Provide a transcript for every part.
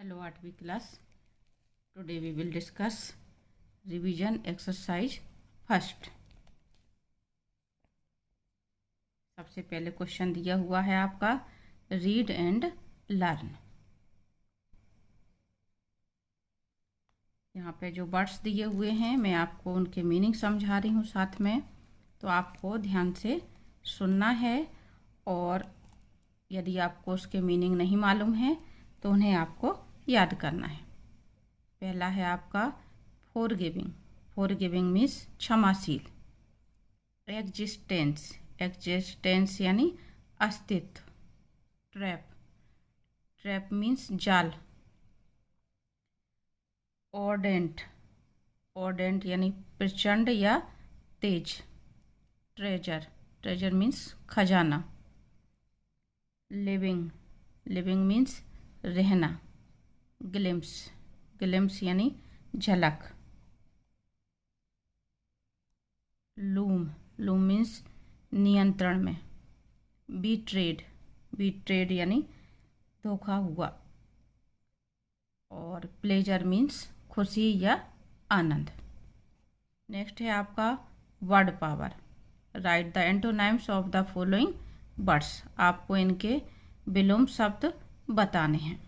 Hello 8वीं class. Today we will discuss revision exercise first. सबसे पहले क्वेश्चन दिया हुआ है आपका रीड एंड लर्न। यहाँ पे जो वर्ड्स दिए हुए हैं मैं आपको उनके मीनिंग समझा रही हूँ साथ में, तो आपको ध्यान से सुनना है और यदि आपको उसके मीनिंग नहीं मालूम है तो उन्हें आपको याद करना है। पहला है आपका फॉरगिविंग। फॉरगिविंग मीन्स क्षमाशील। एग्जिस्टेंस, एग्जिस्टेंस यानी अस्तित्व। ट्रैप, ट्रैप मीन्स जाल। ऑर्डेंट, ऑर्डेंट यानी प्रचंड या तेज। ट्रेजर, ट्रेजर मीन्स खजाना। लिविंग, लिविंग मीन्स रहना। ग्लिम्स, ग्लिम्स यानी झलक। लूम, लूम मीन्स नियंत्रण में। बीट्रेड, बीट्रेड यानी धोखा हुआ। और प्लेजर मीन्स खुशी या आनंद। नेक्स्ट है आपका word power. Right the antonyms of the following words. आपको इनके विलोम शब्द बताने हैं।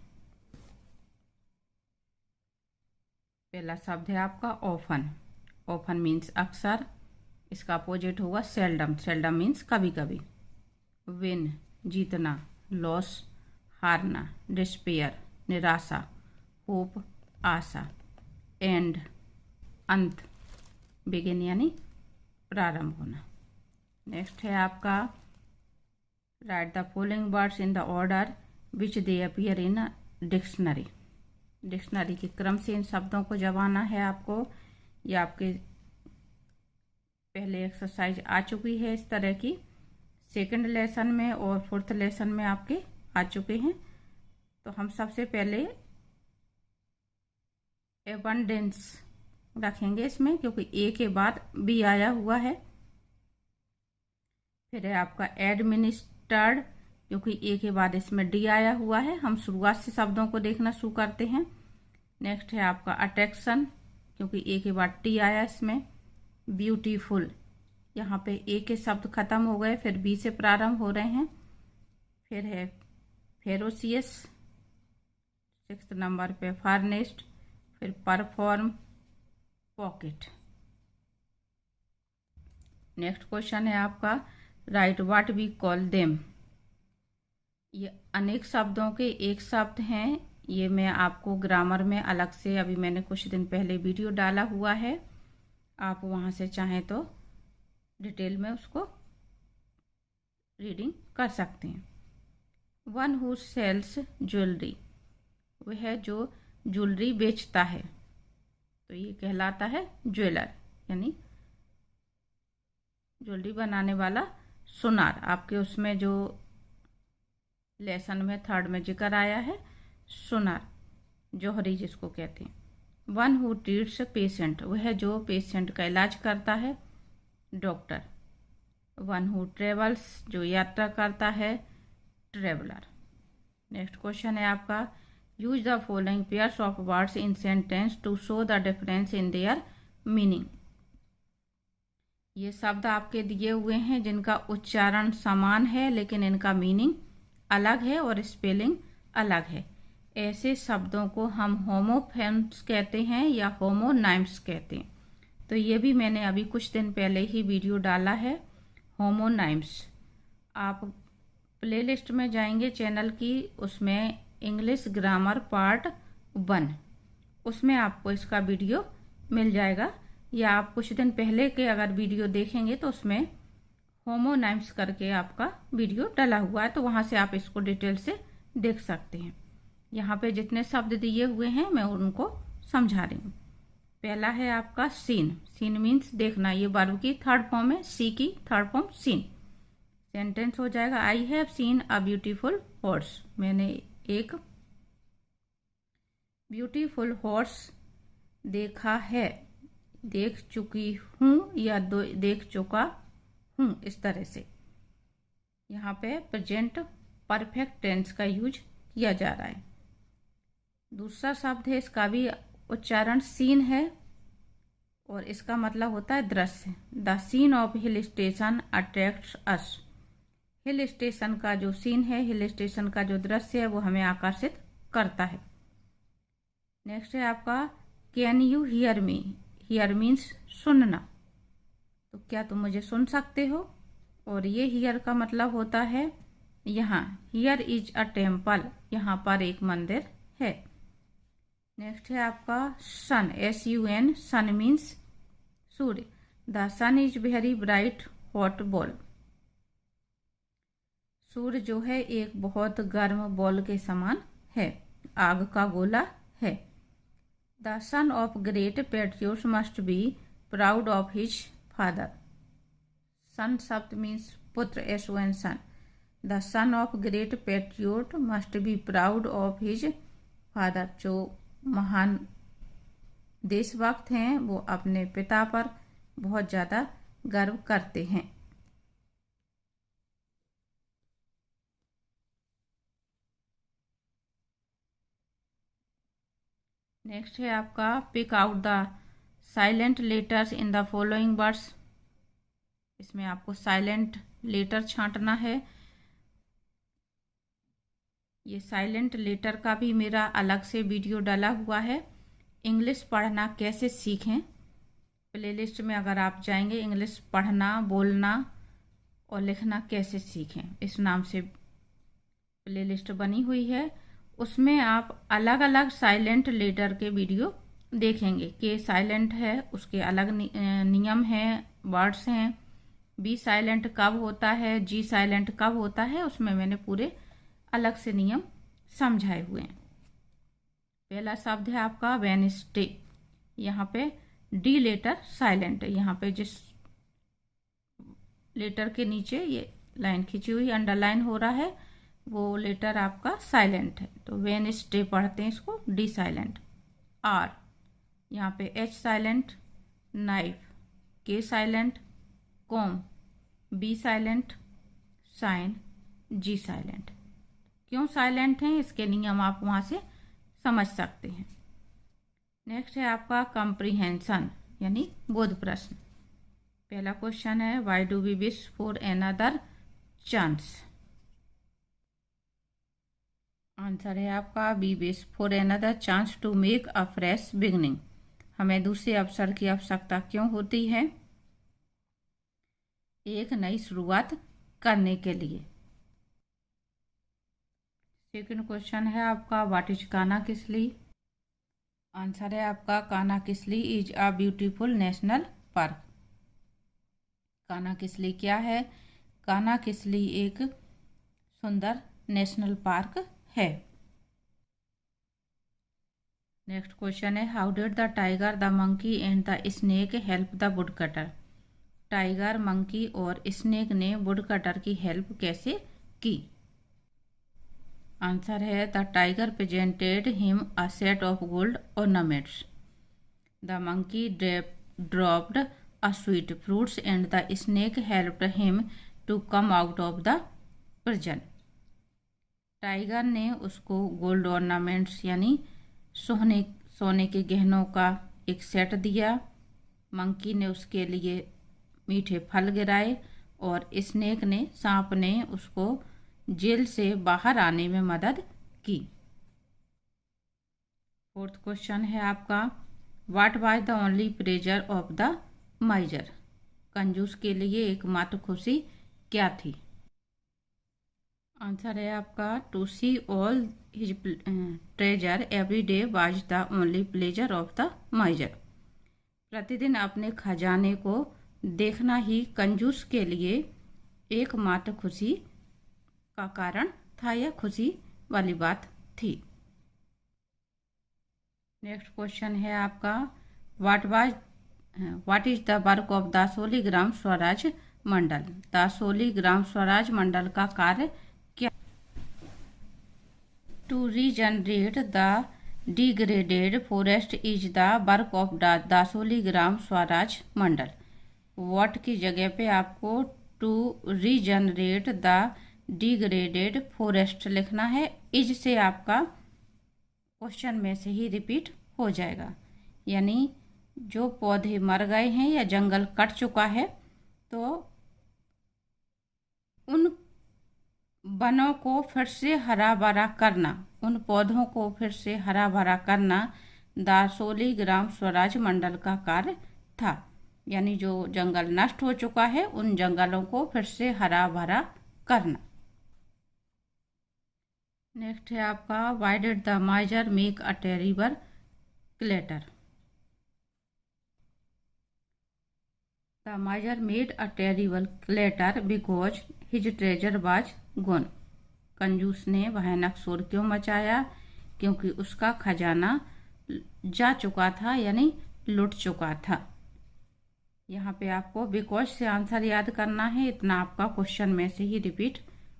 पहला शब्द है आपका ऑफन। ऑफन मीन्स अक्सर, इसका अपोजिट होगा सेल्डम। सेल्डम मीन्स कभी कभी। विन, जीतना। लॉस, हारना। डिस्पेयर, निराशा। Hope, Asha. एंड, अंत। बिगिन यानी प्रारंभ होना। नेक्स्ट है आपका right the following words in the order which they appear in dictionary. Dictionary के क्रम से इन शब्दों को जमाना है आपको। ये आपके पहले एक्सरसाइज आ चुकी है इस तरह की, सेकंड लेसन में और फोर्थ लेसन में आपके आ चुके हैं। तो हम सबसे पहले एबंडेंस रखेंगे इसमें, क्योंकि ए के बाद बी आया हुआ है। फिर है आपका एडमिनिस्ट्रेड, क्योंकि ए के बाद इसमें डी आया हुआ है। हम शुरुआत से शब्दों को देखना शुरू करते हैं। नेक्स्ट है आपका अट्रैक्शन, क्योंकि ए के बाद टी आया इसमें। ब्यूटीफुल, यहाँ पे ए के शब्द खत्म हो गए, फिर बी से प्रारंभ हो रहे हैं। फिर है फेरोसियस, 6th नंबर पे फार्नेस्ट। फिर परफॉर्म, पॉकेट। नेक्स्ट क्वेश्चन है आपका right what we call them. ये अनेक शब्दों के एक शब्द हैं। ये मैं आपको ग्रामर में अलग से अभी मैंने कुछ दिन पहले वीडियो डाला हुआ है, आप वहाँ से चाहें तो डिटेल में उसको रीडिंग कर सकते हैं। वन हु सेल्स ज्वेलरी, वह जो ज्वेलरी बेचता है, तो ये कहलाता है ज्वेलर, यानी ज्वेलरी बनाने वाला सुनार। आपके उसमें जो लेसन में 3rd में जिक्र आया है सुनार, जौहरी जिसको कहते हैं। वन हु ट्रीट्स पेशेंट, वह जो पेशेंट का इलाज करता है, डॉक्टर। वन हु ट्रेवल्स, जो यात्रा करता है, ट्रेवलर। नेक्स्ट क्वेश्चन है आपका use the following pairs of words in sentence to show the difference in their meaning. ये शब्द आपके दिए हुए हैं जिनका उच्चारण समान है लेकिन इनका मीनिंग अलग है और स्पेलिंग अलग है। ऐसे शब्दों को हम होमोफोन्स कहते हैं या होमोनाइम्स कहते हैं। तो ये भी मैंने अभी कुछ दिन पहले ही वीडियो डाला है, होमोनाइम्स। आप प्लेलिस्ट में जाएंगे चैनल की, उसमें इंग्लिश ग्रामर पार्ट 1, उसमें आपको इसका वीडियो मिल जाएगा। या आप कुछ दिन पहले के अगर वीडियो देखेंगे तो उसमें होमोनाइम्स करके आपका वीडियो डाला हुआ है, तो वहाँ से आप इसको डिटेल से देख सकते हैं। यहाँ पे जितने शब्द दिए हुए हैं मैं उनको समझा रही हूँ। पहला है आपका सीन। सीन मीन्स देखना। ये वर्ब की 3rd फॉर्म है, सी की 3rd फॉर्म सीन। सेंटेंस हो जाएगा I have seen a beautiful horse. मैंने एक ब्यूटीफुल हॉर्स देखा है, देख चुकी हूँ या देख चुका हूँ, इस तरह से। यहाँ पे प्रेजेंट परफेक्ट टेंस का यूज किया जा रहा है। दूसरा शब्द है, इसका भी उच्चारण सीन है और इसका मतलब होता है दृश्य। The scene of hill station attracts us. Hill station का जो सीन है, हिल स्टेशन का जो दृश्य है वो हमें आकर्षित करता है। नेक्स्ट है आपका can you hear me. Here means सुनना, तो क्या तुम मुझे सुन सकते हो। और ये हियर का मतलब होता है यहाँ। हियर इज अ टेम्पल, यहाँ पर एक मंदिर है। नेक्स्ट है आपका सन, SUN। सन मीन्स सूर्य। The sun is very bright hot ball. सूर्य जो है एक बहुत गर्म बॉल के समान है, आग का गोला है। The son of great patriots must be proud of his father. Son शब्द मीन्स पुत्र, SON son. The son of great patriot must be proud of his father. जो महान देशभक्त हैं वो अपने पिता पर बहुत ज़्यादा गर्व करते हैं। नेक्स्ट है आपका pick out the silent letters in the following words. इसमें आपको साइलेंट लेटर छांटना है। ये साइलेंट लेटर का भी मेरा अलग से वीडियो डाला हुआ है, इंग्लिश पढ़ना कैसे सीखें। प्लेलिस्ट में अगर आप जाएंगे, इंग्लिश पढ़ना, बोलना और लिखना कैसे सीखें, इस नाम से प्लेलिस्ट बनी हुई है। उसमें आप अलग अलग साइलेंट लेटर के वीडियो देखेंगे कि साइलेंट है उसके अलग नियम हैं, वर्ड्स हैं। बी साइलेंट कब होता है, जी साइलेंट कब होता है, उसमें मैंने पूरे अलग से नियम समझाए हुए हैं। पहला शब्द है आपका वेडनेसडे। यहाँ पे डी लेटर साइलेंट है। यहाँ पे जिस लेटर के नीचे ये लाइन खींची हुई अंडरलाइन हो रहा है वो लेटर आपका साइलेंट है, तो वेडनेसडे पढ़ते हैं इसको, डी साइलेंट। आर, यहाँ पे H silent. Knife, K silent. Comb, B silent. Sign, G silent. क्यों साइलेंट हैं इसके नियम आप वहाँ से समझ सकते हैं। नेक्स्ट है आपका कंप्रीहेंशन यानी बोध प्रश्न। पहला क्वेश्चन है why do we wish for another chance. Answer है आपका we wish for another chance to make a fresh beginning. हमें दूसरे अवसर की आवश्यकता क्यों होती है, एक नई शुरुआत करने के लिए। सेकंड क्वेश्चन है आपका व्हाट इज कानाकिसली। आंसर है आपका Kanha Kisli is a beautiful national park. Kanha Kisli क्या है, कानाकिसली एक सुंदर नेशनल पार्क है। नेक्स्ट क्वेश्चन है how did the tiger, the monkey and the snake help the wood cutter. Tiger, monkey और स्नेक ने वुड कटर की हेल्प कैसे की। आंसर है the tiger presented him a set of gold ornaments. The monkey dropped a sweet fruits and the snake helped him to come out of the prison. Tiger ने उसको gold ornaments यानी सोने के गहनों का एक सेट दिया, मंकी ने उसके लिए मीठे फल गिराए और स्नेक ने, सांप ने उसको जेल से बाहर आने में मदद की। फोर्थ क्वेश्चन है आपका what was the only pleasure of the माइजर। कंजूस के लिए एकमात्र खुशी क्या थी। आंसर है आपका to see all his treasure every day was the only pleasure of the miser. प्रतिदिन अपने खजाने को देखना ही कंजूस के लिए एकमात्र खुशी का कारण था या खुशी वाली बात थी। नेक्स्ट क्वेश्चन है आपका what is the work of Dasoli Gram Swaraj Mandal. Dasoli Gram Swaraj Mandal का कार्य क्या। To regenerate the degraded forest is the work of Dasoli Gram Swaraj Mandal. What की जगह पे आपको to regenerate the degraded forest लिखना है। इज से आपका क्वेश्चन में से ही रिपीट हो जाएगा। यानी जो पौधे मर गए हैं या जंगल कट चुका है तो उन वनों को फिर से हरा भरा करना, उन पौधों को फिर से हरा भरा करना दासोली ग्राम स्वराज मंडल का कार्य था। यानी जो जंगल नष्ट हो चुका है उन जंगलों को फिर से हरा भरा करना। नेक्स्ट है आपका why did the माइजर make a terrible clutter. The माइजर made a terrible clutter because his treasure was gone. कंजूस ने भयानक शोर क्यों मचाया? क्योंकि उसका खजाना जा चुका था, यानी लुट चुका था। यहाँ पे आपको बिकॉज से आंसर याद करना है, इतना आपका क्वेश्चन में से ही रिपीट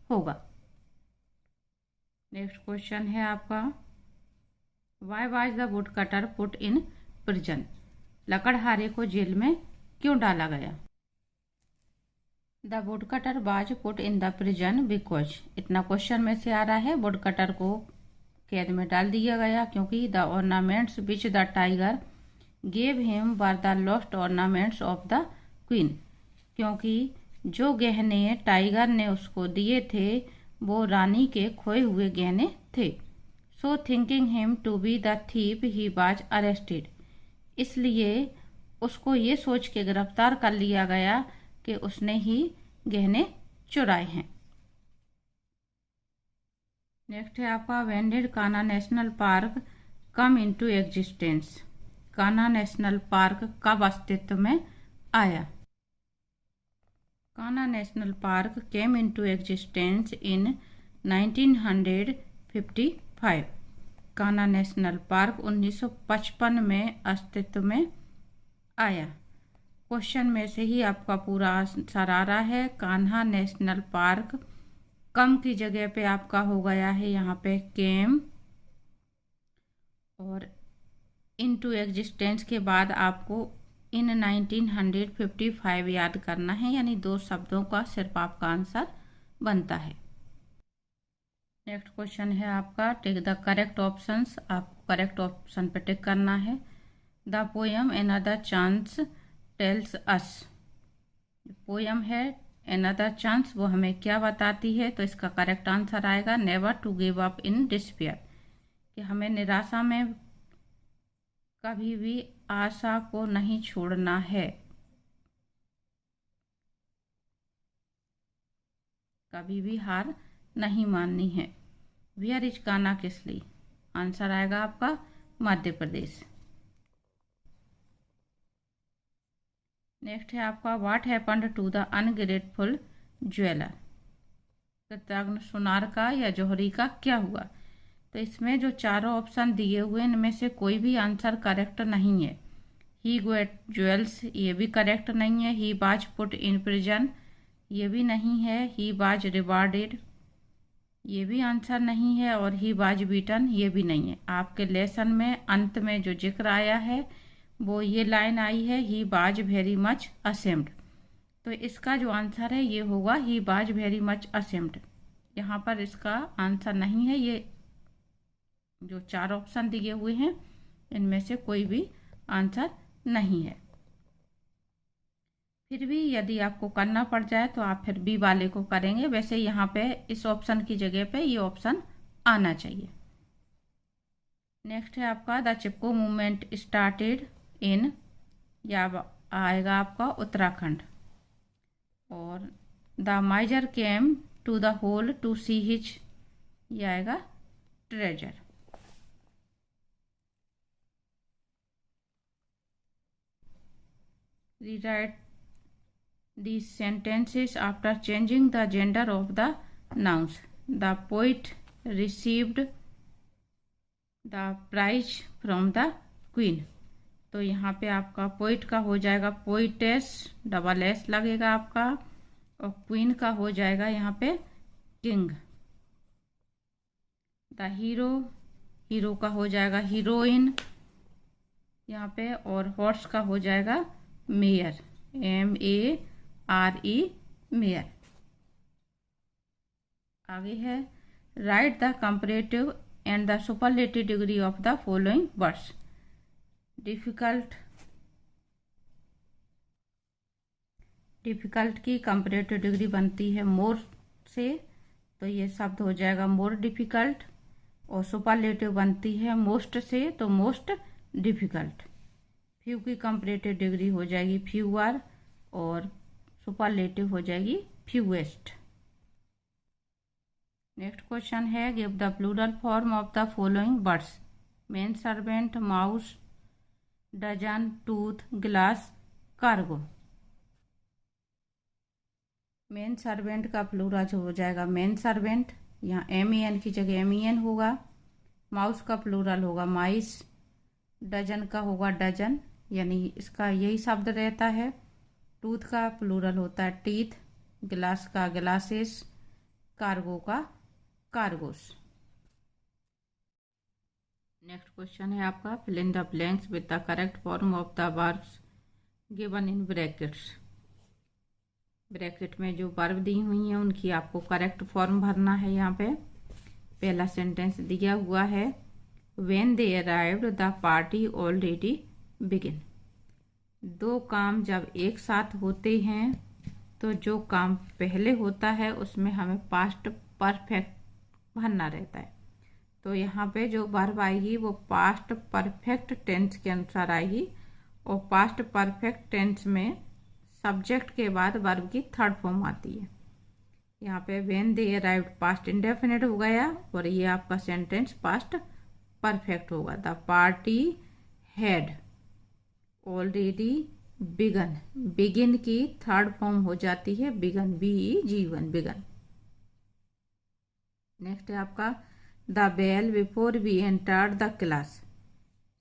होगा। नेक्स्ट क्वेश्चन है आपका why was the wood cutter put in prison. लकड़हारे को जेल में क्यों डाला गया? The wood cutter was put in the prison because, इतना क्वेश्चन में से आ रहा है, वुड कटर को कैद में डाल दिया गया क्योंकि the ornaments which the tiger gave him were the lost ornaments of the queen. क्योंकि जो गहने टाइगर ने उसको दिए थे वो रानी के खोए हुए गहने थे। So thinking him to be the thief he was arrested. इसलिए उसको ये सोच के गिरफ्तार कर लिया गया कि उसने ही गहने चुराए हैं। नेक्स्ट है आपका when did Kanha national park come into existence. Kanha national park कब अस्तित्व में आया? Kanha national park came into existence in 1955। Kanha national park 1955 में अस्तित्व में आया। क्वेश्चन में से ही आपका पूरा आंसर आ रहा है। कान्हा नेशनल पार्क कम की जगह पे आपका हो गया है यहाँ पे केम, और इनटू एग्जिस्टेंस के बाद आपको इन 1955 याद करना है, यानी दो शब्दों का सिर्फ आपका आंसर बनता है। नेक्स्ट क्वेश्चन है आपका टिक द करेक्ट ऑप्शंस। आपको करेक्ट ऑप्शन पे टिक करना है। The poem another chance tells us. Poem है अनदर चांस, वो हमें क्या बताती है? तो इसका करेक्ट आंसर आएगा never to give up in despair, कि हमें निराशा में कभी भी आशा को नहीं छोड़ना है, कभी भी हार नहीं माननी है। Where is Kanha Kisli? Answer आएगा आपका मध्य प्रदेश। नेक्स्ट है आपका what happened to the ungrateful jeweller. कृतज्ञ सुनार का या जौहरी का क्या हुआ? तो इसमें जो चारों ऑप्शन दिए हुए इनमें से कोई भी आंसर करेक्ट नहीं है। ही गोट ज्वेल्स, ये भी करेक्ट नहीं है। He was put in prison, ये भी नहीं है। ही वाज रिवार्डेड, ये भी आंसर नहीं है। और ही वाज बीटन, ये भी नहीं है। आपके लेसन में अंत में जो जिक्र आया है वो ये लाइन आई है he was very much ashamed. तो इसका जो आंसर है ये होगा he was very much ashamed. यहाँ पर इसका आंसर नहीं है। ये जो चार ऑप्शन दिए हुए हैं इनमें से कोई भी आंसर नहीं है। फिर भी यदि आपको करना पड़ जाए तो आप फिर बी वाले को करेंगे। वैसे यहाँ पे इस ऑप्शन की जगह पे ये ऑप्शन आना चाहिए। नेक्स्ट है आपका the Chipko movement started in, या आएगा आपका उत्तराखंड। और the miser came to the hole to see his, ये आएगा treasure. Rewrite these sentences after changing the gender of the nouns. The poet received the prize from the queen. तो यहाँ पे आपका पोइट का हो जाएगा पोइटेस, डबल एस लगेगा आपका, और क्वीन का हो जाएगा यहाँ पे किंग। द हीरो, हीरो का हो जाएगा हीरोइन यहाँ पे, और हॉर्स का हो जाएगा मेयर, MARE मेयर। आगे है right the comparative and the superlative degree of the following words. Difficult की कंपैरेटिव डिग्री बनती है मोर से, तो ये शब्द हो जाएगा मोर डिफिकल्ट। और सुपरलेटिव बनती है मोस्ट से, तो मोस्ट डिफिकल्ट। फ्यू की कंपैरेटिव डिग्री हो जाएगी फ्यूअर, और सुपरलेटिव हो जाएगी फ्यूएस्ट। नेक्स्ट क्वेश्चन है, give the plural form of the following words. Men servant, mouse, dozen, tooth, glass, cargo. Men servant का प्लूरल हो जाएगा मेन सर्वेंट, यहाँ MEN की जगह MEN होगा। माउस का प्लूरल होगा माइस। डजन का होगा डजन, यानी इसका यही शब्द रहता है। टूथ का प्लूरल होता है टीथ। ग्लास का ग्लासेस। कार्गो का कार्गोस। नेक्स्ट क्वेश्चन है आपका, fill in the blanks with the correct form of the verbs given in brackets. Bracket में जो वर्ब दी हुई हैं उनकी आपको करेक्ट फॉर्म भरना है। यहाँ पे पहला सेंटेंस दिया हुआ है, when they arrived the party already begin. दो काम जब एक साथ होते हैं तो जो काम पहले होता है उसमें हमें पास्ट परफेक्ट भरना रहता है। तो यहाँ पे जो वर्ब आएगी वो पास्ट परफेक्ट टेंस के अनुसार आएगी, और पास्ट परफेक्ट टेंस में सब्जेक्ट के बाद वर्ब की थर्ड फॉर्म आती है। यहाँ पे when they arrived past indefinite हो गया, और ये आपका सेंटेंस पास्ट परफेक्ट होगा। The party had already begun. Begin की थर्ड फॉर्म हो जाती है बिगन, BEGN, बिगन। नेक्स्ट है आपका, the bell before we entered the class.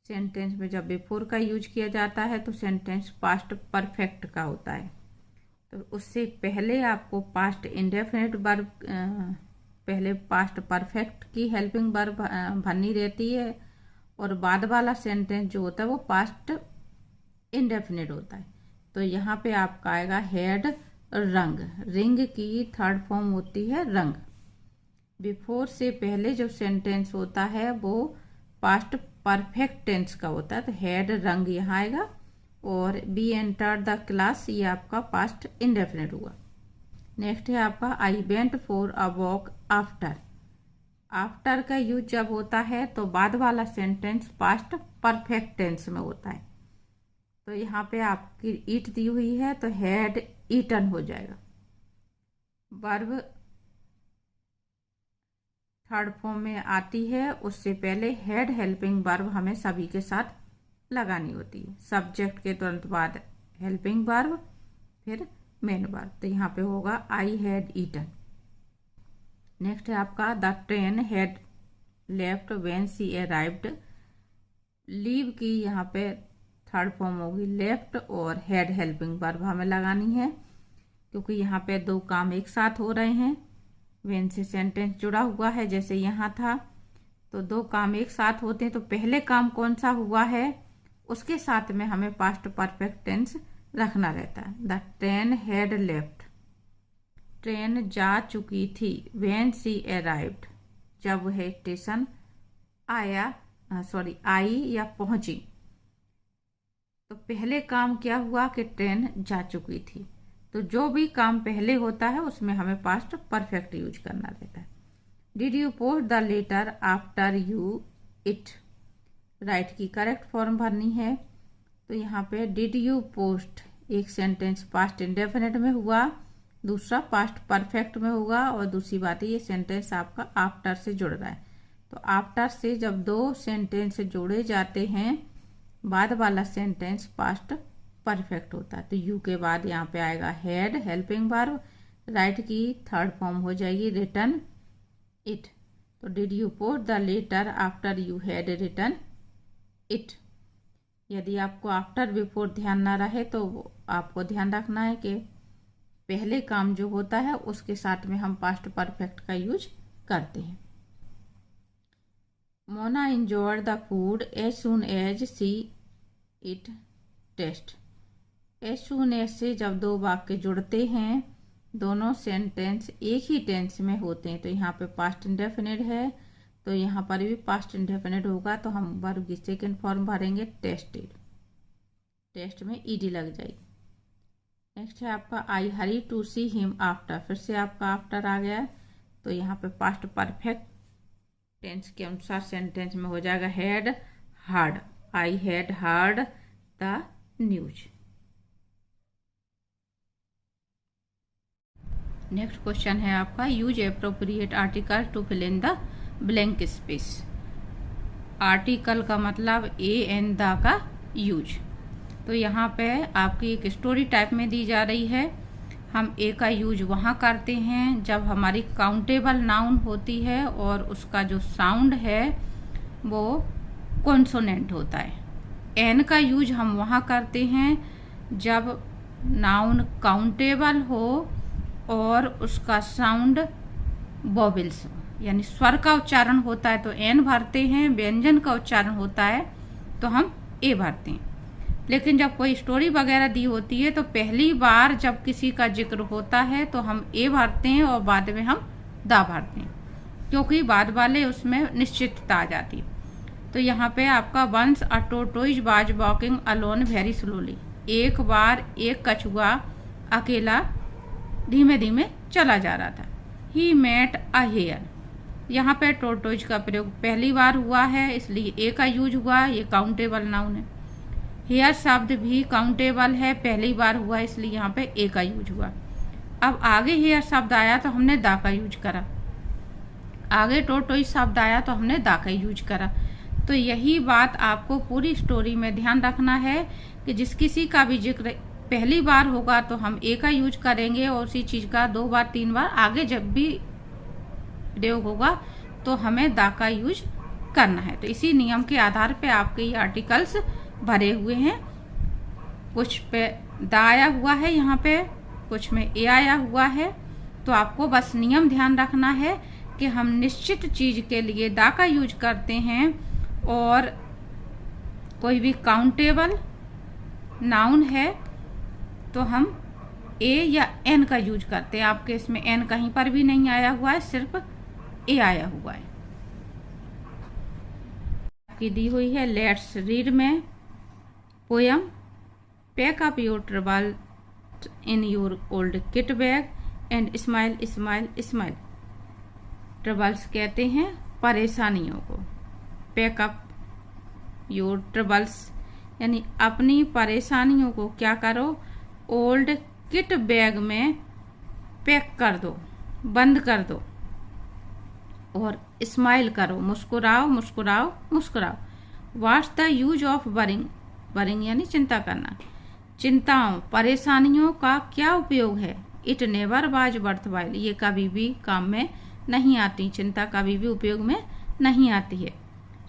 Sentence में जब बिफोर का यूज किया जाता है तो सेंटेंस पास्ट परफेक्ट का होता है। तो उससे पहले आपको पास्ट इंडेफिनिट वर्ब, पहले पास्ट परफेक्ट की हेल्पिंग वर्ब भरनी रहती है, और बाद वाला सेंटेंस जो होता है वो पास्ट इंडेफिनिट होता है। तो यहाँ पे आपका आएगा हैड रंग। रिंग की थर्ड फॉर्म होती है रंग। बिफोर से पहले जो सेंटेंस होता है वो पास्ट परफेक्ट टेंस का होता है, तो हैड रंग यहाँ आएगा। और बी एंटर द क्लास, ये आपका पास्ट इंडेफिनिट हुआ। नेक्स्ट है आपका, I went for a walk after. After का यूज जब होता है तो बाद वाला सेंटेंस पास्ट परफेक्ट टेंस में होता है। तो यहाँ पे आपकी ईट दी हुई है तो हैड ईटन हो जाएगा। वर्ब थर्ड फॉर्म में आती है, उससे पहले हैड हेल्पिंग वर्ब हमें सभी के साथ लगानी होती है। सब्जेक्ट के तुरंत बाद हेल्पिंग वर्ब, फिर मेन वर्ब। तो यहाँ पे होगा आई हैड ईटन। नेक्स्ट है आपका, the train had left when she arrived. Leave की यहाँ पे थर्ड फॉर्म होगी लेफ्ट, और हैड हेल्पिंग वर्ब हमें लगानी है क्योंकि यहाँ पे दो काम एक साथ हो रहे हैं। व्हेन से सेंटेंस जुड़ा हुआ है जैसे यहाँ था, तो दो काम एक साथ होते हैं तो पहले काम कौन सा हुआ है उसके साथ में हमें पास्ट परफेक्ट टेंस रखना रहता है। The train had left. Train जा चुकी थी। व्हेन शी अराइव्ड, जब वह स्टेशन आई या पहुंची। तो पहले काम क्या हुआ कि ट्रेन जा चुकी थी। तो जो भी काम पहले होता है उसमें हमें पास्ट परफेक्ट यूज करना रहता है। Did you post the letter after you it. Write की करेक्ट फॉर्म भरनी है। तो यहाँ पे डिड यू पोस्ट, एक सेंटेंस पास्ट इंडेफिनिट में हुआ, दूसरा पास्ट परफेक्ट में होगा, और दूसरी बात है ये सेंटेंस आपका आफ्टर से जुड़ रहा है। तो आफ्टर से जब दो सेंटेंस जोड़े जाते हैं, बाद वाला सेंटेंस पास्ट परफेक्ट होता है। तो यू के बाद यहाँ पे आएगा हैड हेल्पिंग वर्ब। राइट की थर्ड फॉर्म हो जाएगी रिटन इट। तो did you post the letter after you had written it. यदि आपको आफ्टर बिफोर ध्यान ना रहे तो आपको ध्यान रखना है कि पहले काम जो होता है उसके साथ में हम पास्ट परफेक्ट का यूज करते हैं। Mona enjoyed the food as soon as she it taste. as soon as से जब दो वाक्य जुड़ते हैं, दोनों सेंटेंस एक ही टेंस में होते हैं, तो यहाँ पे पास्ट इंडेफिनिट है तो यहाँ पर भी पास्ट इंडेफिनिट होगा, तो हम वर्ब की सेकेंड फॉर्म भरेंगे टेस्टेड, टेस्ट में ईडी लग जाएगी। नेक्स्ट है आपका I hurry to see him after, फिर से आपका आफ्टर आ गया है, तो यहाँ पे पास्ट परफेक्ट टेंस के अनुसार सेंटेंस में हो जाएगा had heard, I had heard the news. Next question है आपका use appropriate article to fill in the blank space. Article का मतलब ए एंड द का यूज। तो यहाँ पे आपकी एक स्टोरी टाइप में दी जा रही है। हम ए का यूज वहाँ करते हैं जब हमारी काउंटेबल नाउन होती है और उसका जो साउंड है वो कॉन्सोनेंट होता है। एन का यूज हम वहाँ करते हैं जब नाउन काउंटेबल हो और उसका साउंड वोवेल्स हो, यानी स्वर का उच्चारण होता है तो एन भरते हैं, व्यंजन का उच्चारण होता है तो हम ए भरते हैं। लेकिन जब कोई स्टोरी वगैरह दी होती है तो पहली बार जब किसी का जिक्र होता है तो हम ए भरते हैं और बाद में हम दा भरते हैं, क्योंकि बाद वाले उसमें निश्चितता आ जाती है। तो यहाँ पे आपका once a tortoise was walking alone very slowly, एक बार एक कछुआ अकेला धीमे धीमे चला जा रहा था। ही मेट अ हेयर, यहाँ पे टोटोइज का प्रयोग पहली बार हुआ है इसलिए ए का यूज हुआ, ये काउंटेबल नाउन है। हेयर शब्द भी काउंटेबल है, पहली बार हुआ इसलिए यहाँ पे ए का यूज हुआ। अब आगे हेयर शब्द आया तो हमने दा का यूज करा, आगे टोटोइज शब्द आया तो हमने दा का यूज करा। तो यही बात आपको पूरी स्टोरी में ध्यान रखना है कि जिस किसी का भी जिक्र पहली बार होगा तो हम ए का यूज करेंगे और उसी चीज का 2 बार 3 बार आगे जब भी प्रयोग होगा तो हमें दा का यूज करना है। तो इसी नियम के आधार पे आपके ये आर्टिकल्स भरे हुए हैं, कुछ पे दा आया हुआ है यहाँ पे, कुछ में ए आया हुआ है। तो आपको बस नियम ध्यान रखना है कि हम निश्चित चीज के लिए दा का यूज करते हैं और कोई भी काउंटेबल नाउन है तो हम ए या एन का यूज करते हैं। आपके इसमें एन कहीं पर भी नहीं आया हुआ है, सिर्फ ए आया हुआ है। आपकी दी हुई है लेट्स रीड में poem pack up your trouble in your old kit bag and smile smile smile. Troubles कहते हैं परेशानियों को, पैक अप योर ट्रबल्स यानी अपनी परेशानियों को क्या करो, ओल्ड किट बैग में पैक कर दो, बंद कर दो, और स्माइल करो, मुस्कुराओ मुस्कुराओ मुस्कुराओ। What's the use of worrying, worrying यानी चिंता करना, चिंताओं परेशानियों का क्या उपयोग है। इट नेवर वाज वर्थवाइल, ये कभी भी काम में नहीं आती, चिंता कभी भी उपयोग में नहीं आती है।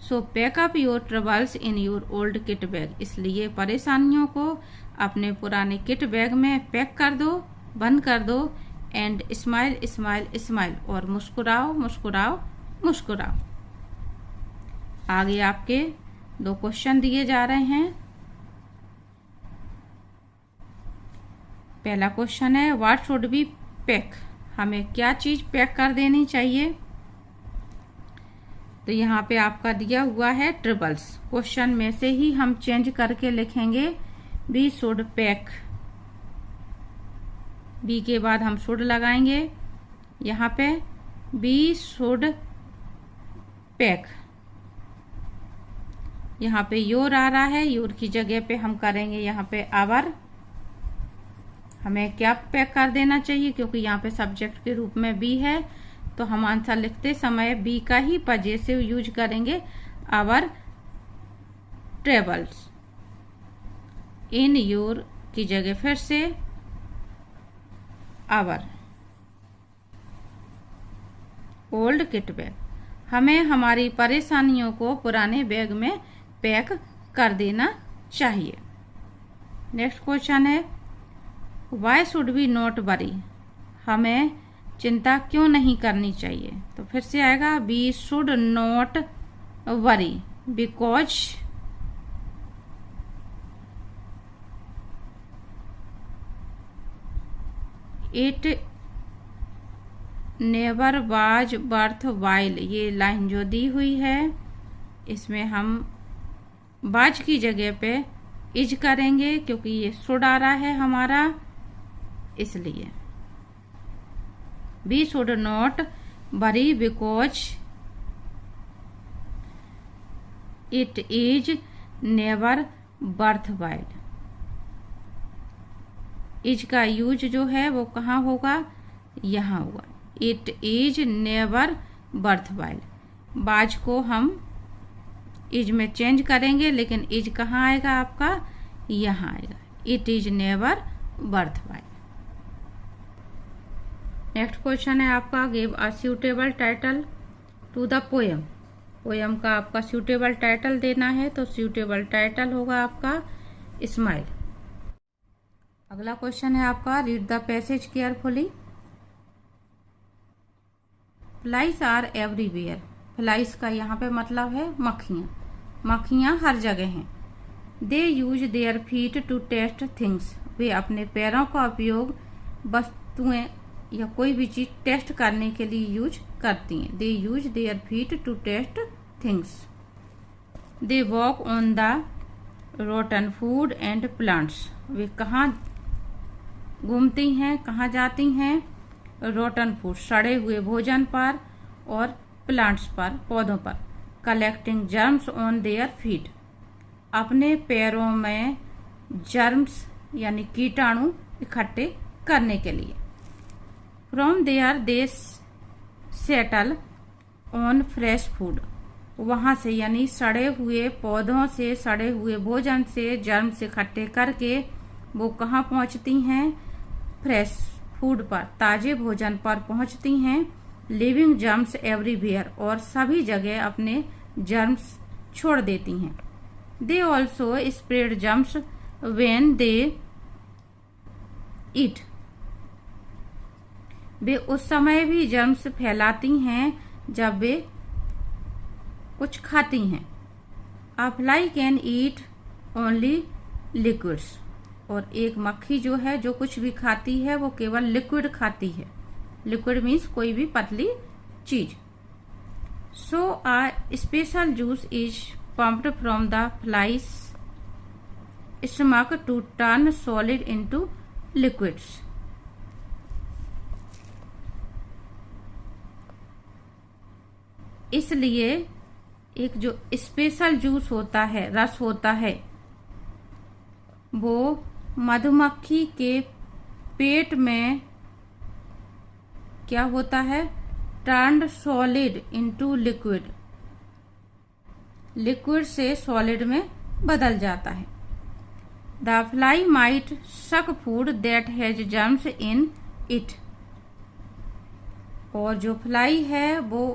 सो pack up your troubles in your old kit bag, इसलिए परेशानियों को अपने पुराने किट बैग में पैक कर दो, बंद कर दो। एंड स्माइल स्माइल स्माइल, और मुस्कुराओ मुस्कुराओ मुस्कुराओ। आगे आपके 2 क्वेश्चन दिए जा रहे हैं। पहला क्वेश्चन है व्हाट शुड बी पैक, हमें क्या चीज पैक कर देनी चाहिए। तो यहाँ पे आपका दिया हुआ है ट्रिबल्स, क्वेश्चन में से ही हम चेंज करके लिखेंगे बी शुड पैक, बी के बाद हम शुड लगाएंगे, यहाँ पे बी शुड पैक। यहाँ पे योर आ रहा है, योर की जगह पे हम करेंगे यहाँ पे आवर। हमें क्या पैक कर देना चाहिए, क्योंकि यहाँ पे सब्जेक्ट के रूप में बी है तो हम आंसर लिखते समय बी का ही पजेसिव यूज करेंगे, आवर ट्रेवल्स। इन योर की जगह फिर से आवर। ओल्ड किट बैग, हमें हमारी परेशानियों को पुराने बैग में पैक कर देना चाहिए। नेक्स्ट क्वेश्चन है why should be not worry, हमें चिंता क्यों नहीं करनी चाहिए। तो फिर से आएगा we should not worry because it never was worthwhile, ये लाइन जो दी हुई है इसमें हम बाज की जगह पे इज करेंगे क्योंकि ये शुड आ रहा है हमारा, इसलिए we should not worry because it is never worthwhile. Is का यूज जो है वो कहाँ होगा, यहाँ होगा। It is never worthwhile, बाज को हम इज में चेंज करेंगे, लेकिन इज कहाँ आएगा आपका, यहाँ आएगा। It is never worthwhile. Next question है आपका, give a suitable title to the poem. Poem का आपका सूटेबल टाइटल देना है, तो सूटेबल टाइटल होगा आपका स्माइल। अगला क्वेश्चन है आपका, read the passage carefully. Flies are everywhere, flies का यहाँ पे मतलब है मक्खियाँ, मक्खियाँ हर जगह हैं। They use their feet to taste things, वे अपने पैरों का उपयोग वस्तुएं या कोई भी चीज टेस्ट करने के लिए यूज करती हैं। They use their feet to taste things. They walk on the rotten food and plants, वे कहाँ घूमती हैं, कहाँ जाती हैं, रोटन फूड सड़े हुए भोजन पर और प्लांट्स पर पौधों पर। Collecting germs on their feet, अपने पैरों में जर्म्स यानी कीटाणु इकट्ठे करने के लिए। From there they settle on fresh food, वहां से यानी सड़े हुए पौधों से, सड़े हुए भोजन से जर्म्स इकट्ठे करके वो कहाँ पहुंचती हैं, फ्रेश फूड पर, ताजे भोजन पर पहुंचती हैं। लिविंग जर्म्स एवरीवेयर, और सभी जगह अपने जर्म्स छोड़ देती हैं। They also spread germs when they eat, वे उस समय भी जर्म्स फैलाती हैं जब वे कुछ खाती हैं। अ fly can eat only liquids, और एक मक्खी जो है जो कुछ भी खाती है वो केवल लिक्विड खाती है। लिक्विड मीन्स कोई भी पतली चीज। So a special juice is pumped from the flies stomach to turn solid into liquids. इसलिए एक जो स्पेशल जूस होता है, रस होता है, वो मधुमक्खी के पेट में क्या होता है, turned solid into liquid, liquid से सॉलिड में बदल जाता है। The fly might suck food that has germs in it, और जो फ्लाई है वो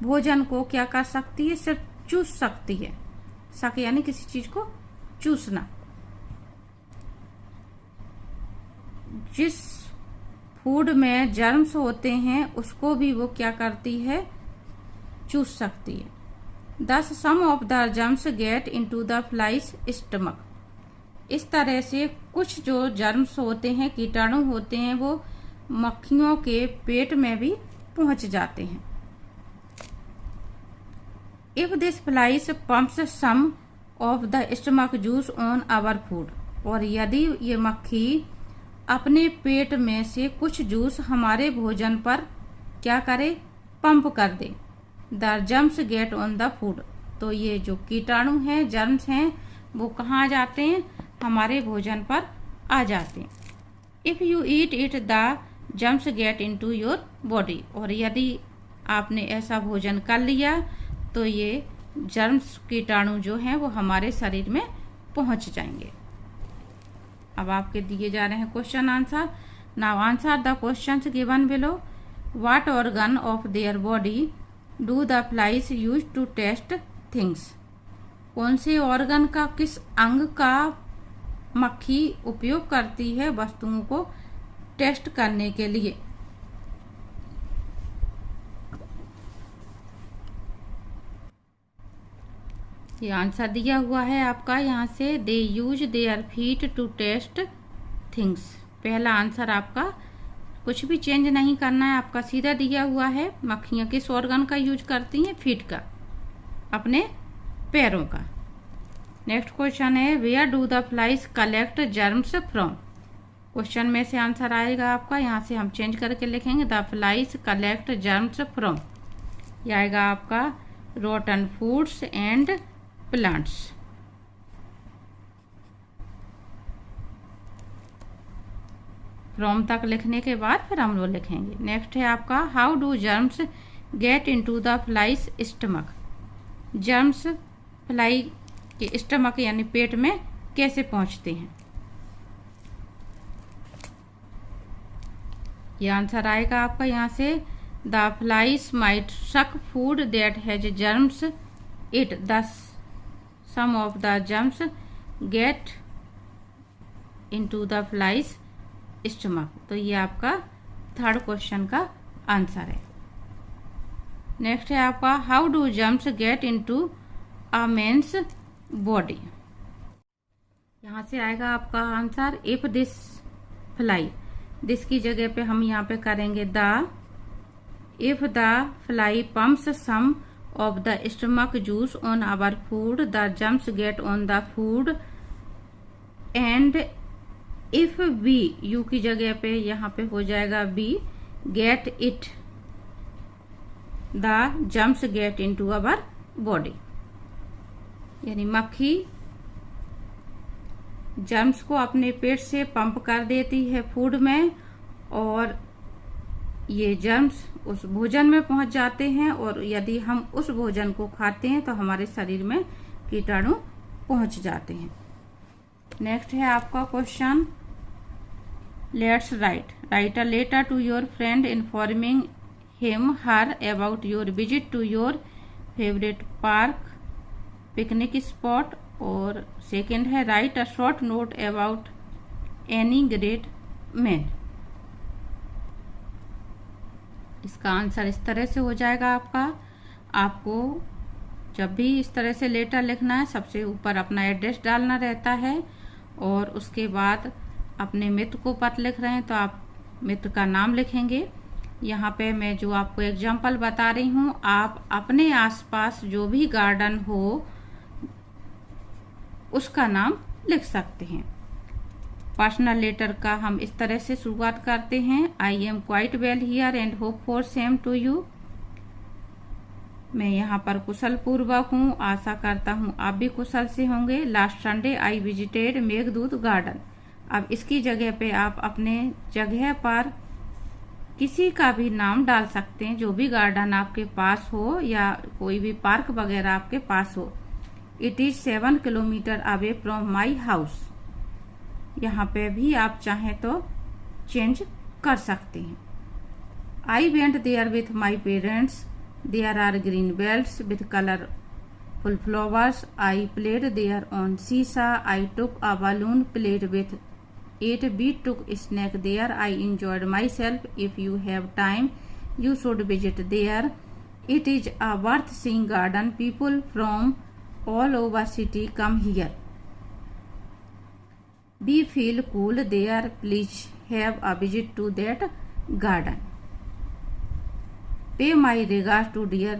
भोजन को क्या कर सकती है, सिर्फ चूस सकती है। सक यानी किसी चीज को चूसना। जिस फूड में जर्म्स होते हैं उसको भी वो क्या करती है, चूस सकती है। Thus some of the germs get into the fly's stomach, इस तरह से कुछ जो जर्म्स होते हैं, कीटाणु होते हैं, वो मक्खियों के पेट में भी पहुंच जाते हैं। If this flies pumps some of the stomach juice on our food, और यदि ये मक्खी अपने पेट में से कुछ जूस हमारे भोजन पर क्या करे, पंप कर दे, the germs get on the food, तो ये जो कीटाणु हैं, जर्म्स हैं, वो कहाँ जाते हैं, हमारे भोजन पर आ जाते हैं। If you eat it the germs get into your body, और यदि आपने ऐसा भोजन कर लिया तो ये जर्म्स, कीटाणु जो हैं वो हमारे शरीर में पहुंच जाएंगे। अब आपके दिए जा रहे हैं question answer. Now answer the questions given below. What organ of their body do the flies use to taste things, कौन से ऑर्गन का, किस अंग का मक्खी उपयोग करती है वस्तुओं को टेस्ट करने के लिए। ये आंसर दिया हुआ है आपका यहाँ से, they use their feet to taste things. पहला आंसर आपका कुछ भी चेंज नहीं करना है, आपका सीधा दिया हुआ है। मक्खियाँ किस ऑर्गन का यूज करती हैं? फीट का, अपने पैरों का। नेक्स्ट क्वेश्चन है where do the flies collect germs from. Question में से आंसर आएगा आपका, यहाँ से हम चेंज करके लिखेंगे the flies collect germs from. यह आएगा आपका rotten foods and plants. From तक लिखने के बाद फिर हम लोग लिखेंगे। नेक्स्ट है आपका how do germs get into the flies stomach. Germs fly के स्टमक यानी पेट में कैसे पहुंचते हैं? ये आंसर आएगा आपका यहाँ से the flies might suck food that has germs it the some of the germs get into the flies stomach. तो ये आपका थर्ड क्वेश्चन का आंसर है। नेक्स्ट है आपका how do germs get into a man's body. यहाँ से आएगा आपका answer if this fly, this की जगह पे हम यहाँ पे करेंगे the. If the fly pumps some of the stomach juice on our food the germs get on the food and if we, you की जगह पे यहाँ पे हो जाएगा be, get it the germs get into our body. यानी मक्खी germs को अपने पेट से पंप कर देती है फूड में और ये जर्म्स उस भोजन में पहुंच जाते हैं और यदि हम उस भोजन को खाते हैं तो हमारे शरीर में कीटाणु पहुंच जाते हैं। नेक्स्ट है आपका question let's write a letter to your friend informing him her about your visit to your favourite park picnic spot. और सेकंड है write a short note about any great man. इसका आंसर इस तरह से हो जाएगा आपका। आपको जब भी इस तरह से लेटर लिखना है सबसे ऊपर अपना एड्रेस डालना रहता है और उसके बाद अपने मित्र को पत्र लिख रहे हैं तो आप मित्र का नाम लिखेंगे। यहाँ पे मैं जो आपको एग्जाम्पल बता रही हूँ, आप अपने आसपास जो भी गार्डन हो उसका नाम लिख सकते हैं। पर्सनल लेटर का हम इस तरह से शुरुआत करते हैं I am quite well here and hope for same to you. मैं यहाँ पर कुशल पूर्वक हूँ, आशा करता हूँ आप भी कुशल से होंगे। Last Sunday I visited Meghdoot garden. अब इसकी जगह पे आप अपने जगह पर किसी का भी नाम डाल सकते हैं, जो भी गार्डन आपके पास हो या कोई भी पार्क वगैरह आपके पास हो। It is 7 kilometre away from my house. यहाँ पे भी आप चाहें तो चेंज कर सकते हैं। I went there with my parents, there are green belts with colourful flowers. I played there on seesaw, I took a balloon played with it, we took snack there, I enjoyed myself. If you have time you should visit there. It is a worth seeing garden, people from all over city come here. We feel cool there, please have a visit to that garden. Pay my regards to dear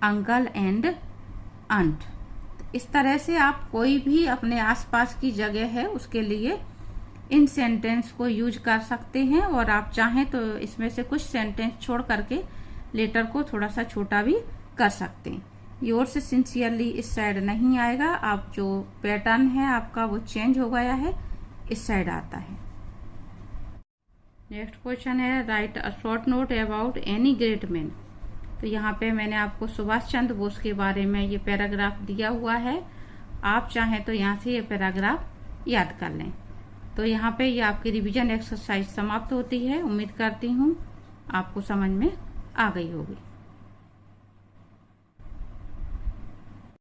uncle and aunt. इस तरह से आप कोई भी अपने आसपास की जगह है उसके लिए इन सेंटेंस को यूज कर सकते हैं और आप चाहें तो इसमें से कुछ सेंटेंस छोड़ करके लेटर को थोड़ा सा छोटा भी कर सकते हैं। योर्स सिंसियरली इस साइड नहीं आएगा, आप जो पैटर्न है आपका वो चेंज हो गया है, इस साइड आता है। नेक्स्ट क्वेश्चन है write a short note about any great man. तो यहाँ पे मैंने आपको सुभाष चंद्र बोस के बारे में ये पैराग्राफ दिया हुआ है, आप चाहें तो यहाँ से ये पैराग्राफ याद कर लें। तो यहाँ पे ये आपकी रिवीजन एक्सरसाइज समाप्त होती है। उम्मीद करती हूँ आपको समझ में आ गई होगी।